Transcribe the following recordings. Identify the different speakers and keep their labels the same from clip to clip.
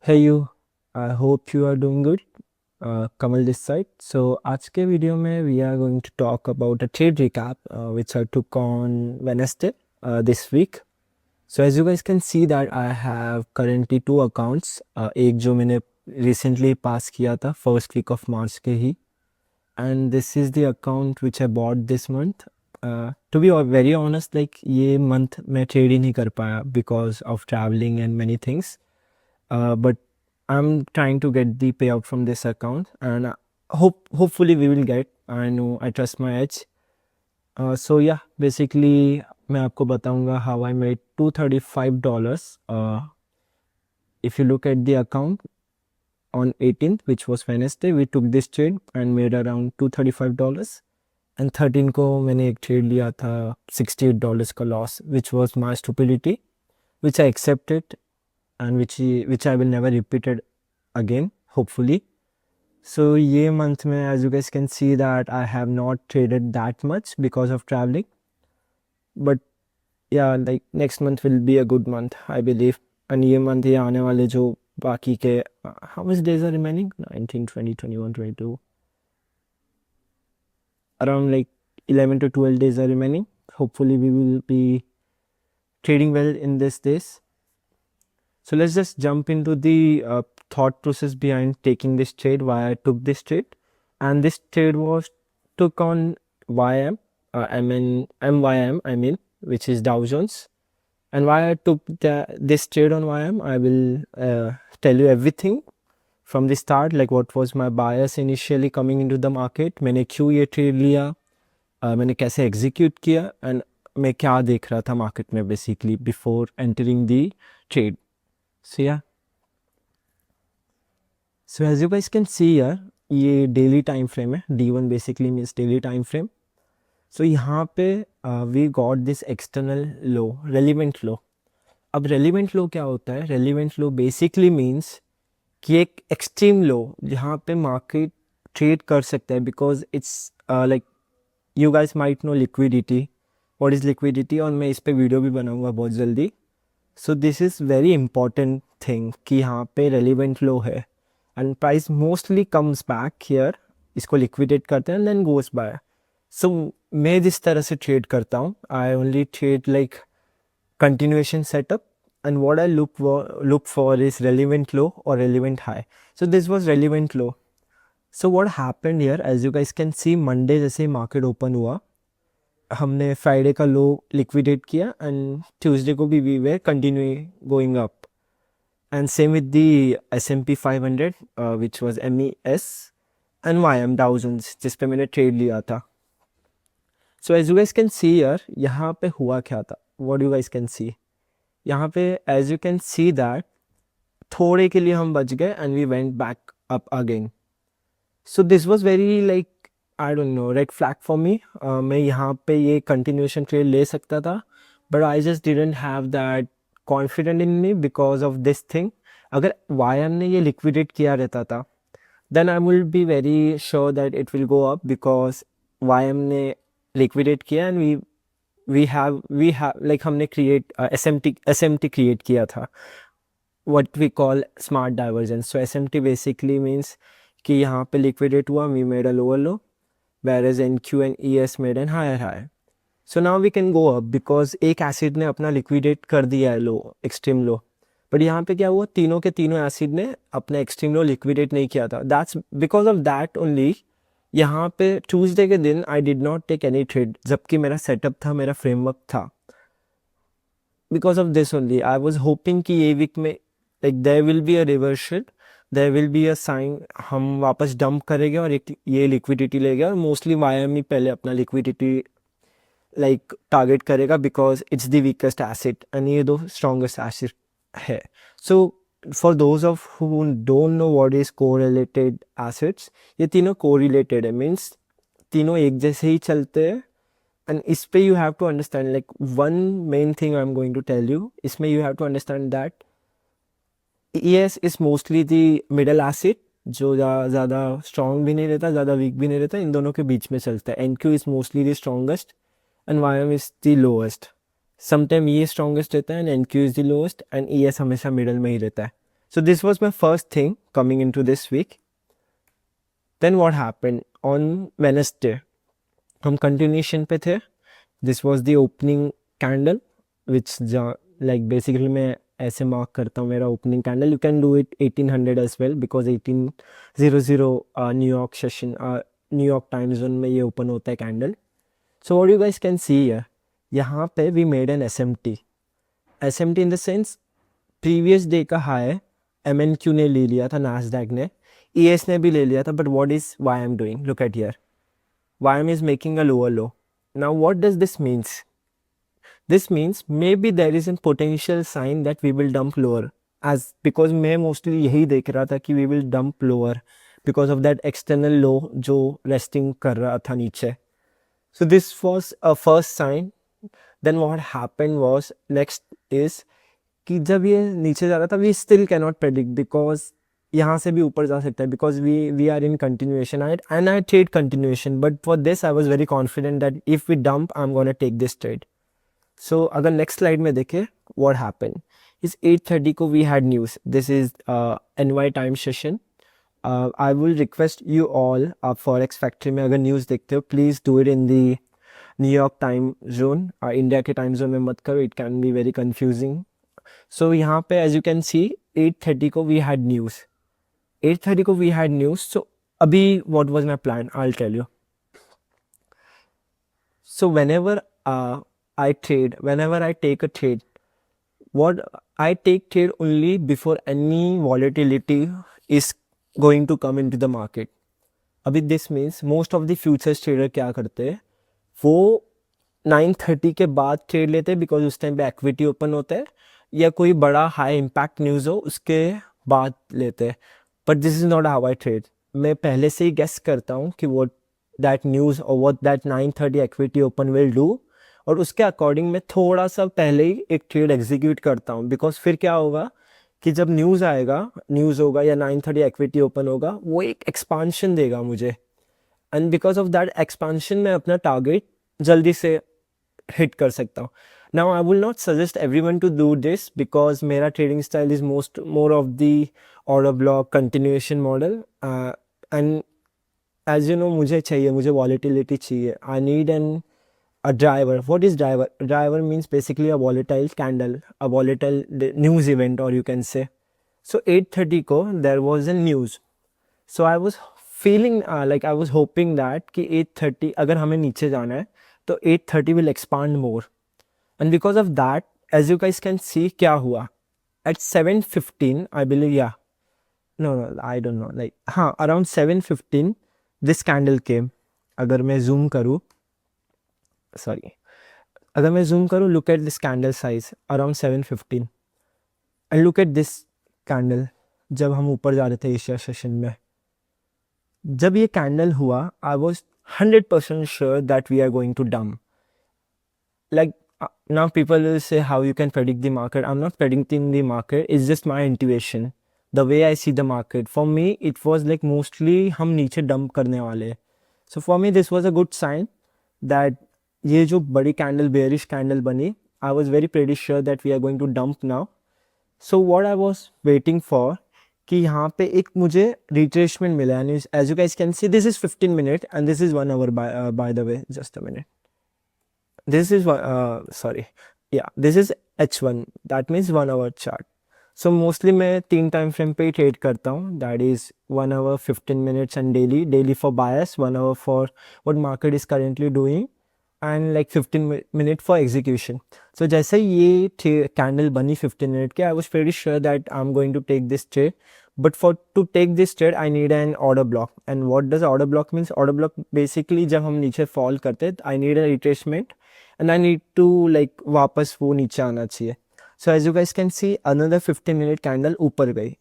Speaker 1: Hey you, I hope you are doing good. Kamal this side. So आज के video में we are going to talk about a trade recap which I took on Wednesday this week. So as you guys can see that I have currently two accounts. एक जो मैंने recently pass किया था first week of March के ही, and this is the account which I bought this month. To be very honest, like ये month मैं trade ही नहीं कर पाया because of traveling and many things. But I'm trying to get the payout from this account, and hopefully we will get. I know, I trust my edge. So yeah, basically मैं आपको बताऊंगा how I made $235. If you look at the account on 18th, which was Wednesday, we took this trade and made around $235. And 13 को मैंने एक trade लिया था $68 का loss, which was my stupidity, which I accepted and which I will never repeat it again, hopefully. So ये month में, as you guys can see that I have not traded that much because of traveling, but yeah, like next month will be a good month, I believe. And ये month ये आने वाले जो बाकी के how much days are remaining? 19, 20, 21, 22, around like 11 to 12 days are remaining. Hopefully we will be trading well in this days. So let's just jump into the thought process behind taking this trade, why I took this trade. And this trade was took on YM, MYM, I mean, which is Dow Jones. And why I took this trade on YM, I will tell you everything from the start, like what was my bias initially coming into the market, मैंने क्यों ये trade लिया, मैंने कैसे execute किया, and मैं क्या देख रहा था market में basically before entering the trade. So yeah. So as you guys can see here, ये daily time frame है. D1 basically means daily time frame. So यहाँ पे we got this external low, relevant low. अब relevant low क्या होता है? Relevant low basically means कि एक extreme low जहाँ पे market trade कर सकता है, because it's like you guys might know liquidity. What is liquidity? और मैं इस पे वीडियो भी बनाऊंगा बहुत जल्दी. So this is very important thing कि यहाँ पे relevant low है and price mostly comes back here, इसको liquidate करते हैं and then goes by. So मैं जिस तरह से trade करता हूँ, I only trade like continuation setup, and what I look for is relevant low or relevant high. So this was relevant low. So what happened here, as you guys can see, Monday जैसे market open हुआ, हमने Friday का low liquidate किया and Tuesday को भी we were continue going up, and same with the S&P 500 which was MES and YM Dow Jones जिस पे मैंने ट्रेड लिया था. So as you guys can see here, यहाँ पे हुआ क्या था, what you guys can see, यहाँ पे as you can see that थोड़े के लिए हम बच गए and we went back up again. So this was very like I don't know red flag for me. मैं यहाँ पे ये कंटिन्यूएशन ट्रेड ले सकता था, but I just didn't have that confident in me because of this thing. अगर YM ने ये लिक्विडेट किया रहता था, then I will be very sure that it will go up, because YM ने लिक्विडेट किया एंड वी हैव लाइक हमने create SMT create किया था, what we call smart divergence. So SMT basically means कि यहाँ पे liquidate हुआ, we made a lower low, whereas NQ and ES made an higher high. So now we can go up because एक acid ने अपना liquidate कर दिया है लो, extreme low. बट यहाँ पे क्या हुआ, तीनों के तीनों एसिड ने अपना extreme low liquidate नहीं किया था. That's because of that only. यहाँ पे ट्यूसडे के दिन I did not take any trade, जबकि मेरा सेटअप था, मेरा फ्रेमवर्क था. Because of this only I was hoping कि ये वीक में like there will be a reversal, there will be a sign, हम वापस डंप करेंगे और एक ये लिक्विडिटी लेगा, और मोस्टली YM ही पहले अपना लिक्विडिटी लाइक टारगेट करेगा because it's the weakest acid and ये दो स्ट्रॉन्गेस्ट एसिड है. So for those of who don't know what is correlated acids, ये तीनों कोरिलेटेड है, मीन्स तीनों एक जैसे ही चलते हैं. And इस पे you have to understand like one main thing I'm going to tell you, इसमें you have to understand that ES is mostly the middle acid, जो ज़्यादा strong भी नहीं रहता, ज़्यादा weak भी नहीं रहता, इन दोनों के बीच में चलता है. NQ is mostly the strongest and YM is the lowest. Sometimes ये strongest रहता है and NQ is the lowest and ES हमेशा middle में ही रहता है. So this was my first thing coming into this week. Then what happened on Wednesday? हम continuation पे थे. This was the opening candle, which like basically मैं ऐसे mark करता हूँ मेरा opening candle. You can do it 1800 as well because 1800 New York session, New York time zone में ये open होता है candle. So what you guys can see here, यहाँ पे we made an SMT. SMT in the sense previous day का high MNQ ने ले लिया था, Nasdaq ने, ES ने भी ले लिया था. But what is YM doing? Look at here. YM is making a lower low. Now what does this means? This means maybe there is a potential sign that we will dump lower, as because मैं mostly यही देख रहा था कि we will dump lower because of that external low जो resting कर रहा था नीचे. So this was a first sign. Then what happened was next is कि जब ये नीचे जा रहा था we still cannot predict because यहाँ से भी ऊपर जा सकता है because we are in continuation and I trade continuation, but for this I was very confident that if we dump I'm gonna take this trade. So अगर next slide में देखें what happened is 8:30 को we had news. This is NY time session. I will request you all Forex Factory में अगर news देखते हो please do it in the New York time zone. India के time zone में मत करो, it can be very confusing. So यहाँ पे as you can see 8:30 को we had news. 8:30 को we had news. So अभी what was my plan? I'll tell you. So whenever I trade, whenever I take a trade, what I take trade only before any volatility is going to come into the market. अभी this means most of the futures trader क्या करते हैं, वो 9:30 के बाद trade लेते हैं because उस टाइम पे इक्विटी ओपन होता है या कोई बड़ा हाई इम्पैक्ट न्यूज़ हो उसके बाद लेते हैं. But this is not how I trade. मैं पहले से ही गेस करता हूँ कि वो दैट न्यूज़ और what that 9:30 equity open will do, और उसके अकॉर्डिंग मैं थोड़ा सा पहले ही एक ट्रेड एग्जीक्यूट करता हूँ. बिकॉज फिर क्या होगा कि जब न्यूज़ होगा या 9:30 इक्विटी ओपन होगा, वो एक एक्सपांशन देगा मुझे, and because of that expansion मैं अपना टारगेट जल्दी से हिट कर सकता हूँ. Now I will not suggest everyone to do this because मेरा trading style is more of the order block continuation model, and as you know मुझे volatility चाहिए. I need a driver. What is driver? Driver means basically a volatile candle, a volatile news event, or you can say. So 8:30 ko there was a news. So I was feeling like I was hoping that कि 8:30 अगर हमें नीचे जाना है तो 8:30 will expand more. And because of that, as you guys can see क्या हुआ at 7:15 I believe, yeah, no I don't know, like हाँ around 7:15 this candle came. अगर मैं zoom करूँ, look at this candle size around 7:15 and look at this candle जब हम ऊपर जा रहे थे एशिया सेशन में. जब ये कैंडल हुआ I was 100% sure that we are going to dump. Like now people will say how you can predict the market. I'm not predicting the market, it's just my intuition, the way I see the market. For me it was like mostly हम नीचे dump करने वाले. So for me this was a good sign that ये जो बड़ी candle bearish candle बनी, I was very pretty sure that we are going to dump now. So what I was waiting for कि यहाँ पे एक मुझे retracement मिला, and as you guys can see this is 15 minutes and this is 1 hour by the way, just a minute. This is this is H1, that means 1 hour chart. So mostly मैं 3 time frame पे ही trade करता हूँ, that is 1 hour 15 minutes and daily for bias, 1 hour for what market is currently doing, and like 15 minutes for execution. So जैसे ये candle बनी 15 minute के, I was pretty sure that I'm going to take this trade. But to take this trade I need an order block. And what does order block means? Order block basically जब हम नीचे fall करते I need a retracement and I need to like वापस वो नीचे आना चाहिए. So as you guys can see another 15-minute candle ऊपर गई.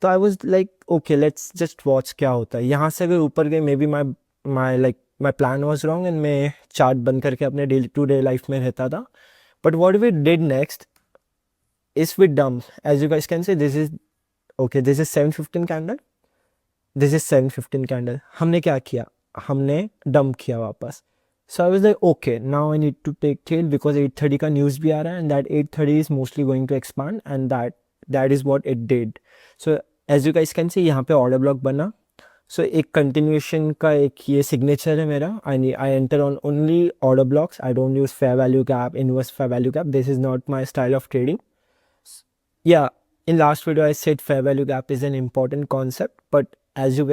Speaker 1: तो I was like okay let's just watch क्या होता है. यहाँ से अगर ऊपर गई maybe my plan was wrong and मैं चार्ट बंद करके अपने day to day लाइफ में रहता था. But what we did next is we dumped. As you guys can see this is 7:15 candle, this is 7:15 candle. हमने क्या किया, हमने dump किया वापस. So I was like okay now I need to take trade because 8:30 का news भी आ रहा है and that 8:30 is mostly going to expand and that that is what it did. So as you guys can see यहाँ पे order block बना. सो एक continuation का एक ये सिग्नेचर है मेरा. I enter on only order blocks. I don't use fair value gap, inverse fair value gap. This is not my style of trading. Yeah, in last video I said fair value gap is an important concept, but as you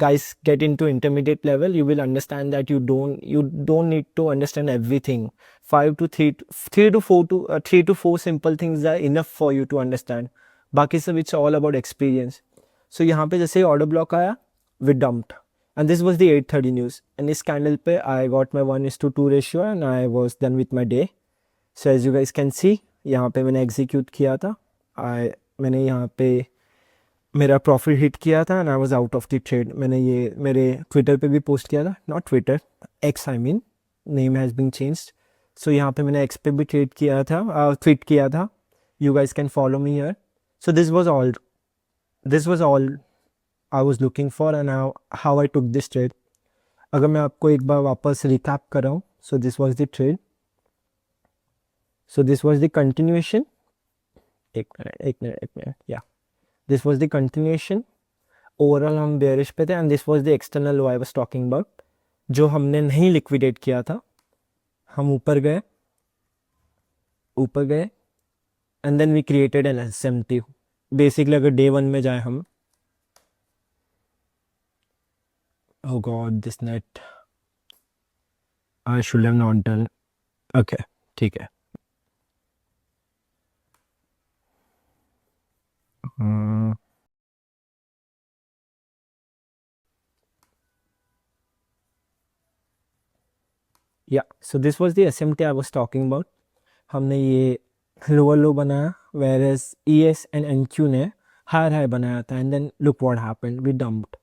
Speaker 1: guys get into intermediate level, you will understand that you don't need to understand everything. 3 to 4 simple things are enough for you to understand. बाकी सब it's all about experience. So यहाँ पे जैसे order block आया, we dumped. And this was the 8:30 news. And इस candle पे I got my 1:2 ratio and I was done with my day. So as you guys can see, यहाँ पे मैंने execute किया था. मैंने यहाँ पे मेरा प्रॉफिट हिट किया था and I was out of the trade. मैंने ये मेरे ट्विटर पे भी पोस्ट किया था, not Twitter, X, I mean name has been changed. So यहाँ पे मैंने एक्स पे भी ट्रेड किया था, ट्वीट किया था. You guys can follow me here. So this was all I was looking for and how I took this trade. अगर मैं आपको एक बार वापस रिकैप कर रहा हूँ. So this was the trade. So this was the continuation. एक मिनट या this was the continuation. Overall हम बेयरिश पे थे and this was the external low I was talking about, जो हमने नहीं लिक्विडेट किया था. हम ऊपर गए and then we created an SMT. Basically अगर डे 1 में जाए हम, oh god this net I should have not done. Okay, ठीक है. Yeah, so this was the SMT I was talking about. हमने ये लोअर लो बनाया, whereas ES and NQ ने हायर हाई बनाया था, and then look what happened, we dumped,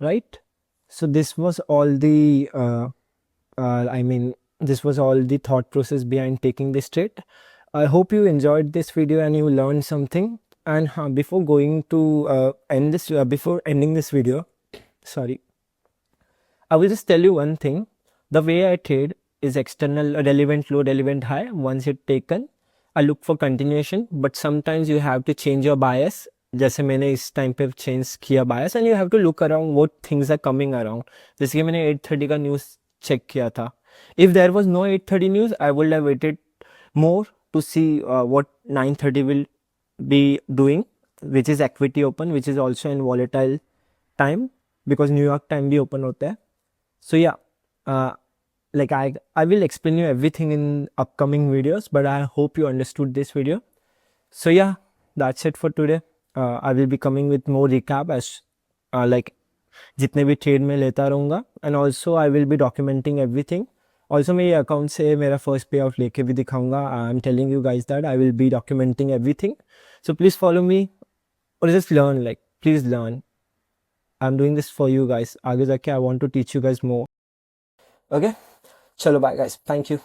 Speaker 1: right? So this was all the this was all the thought process behind taking this trade. I hope you enjoyed this video and you learned something. And before going to before ending this video, sorry, I will just tell you one thing. The way I trade is external relevant low, relevant high. Once it's taken, I look for continuation, but sometimes you have to change your bias. जैसे मैंने इस time पे change किया bias, and you have to look around what things are coming around. जैसे कि मैंने 8:30 का news check किया था. If there was no 8:30 news, I would have waited more to see what 9:30 will be doing, which is equity open, which is also in volatile time because New York time भी open होता है. So yeah, like I will explain you everything in upcoming videos, but I hope you understood this video. So yeah, that's it for today. I will be coming with more recap as like जितने भी trade में लेता रहूँगा, and also I will be documenting everything. Also मैं ये account से मेरा first पे आउट लेके भी दिखाऊंगा. I am telling you guys that I will be documenting everything. So please follow me और just learn, like please learn. I am doing this for you guys. आगे जाके I want to teach you guys more. Okay, चलो bye guys, thank you.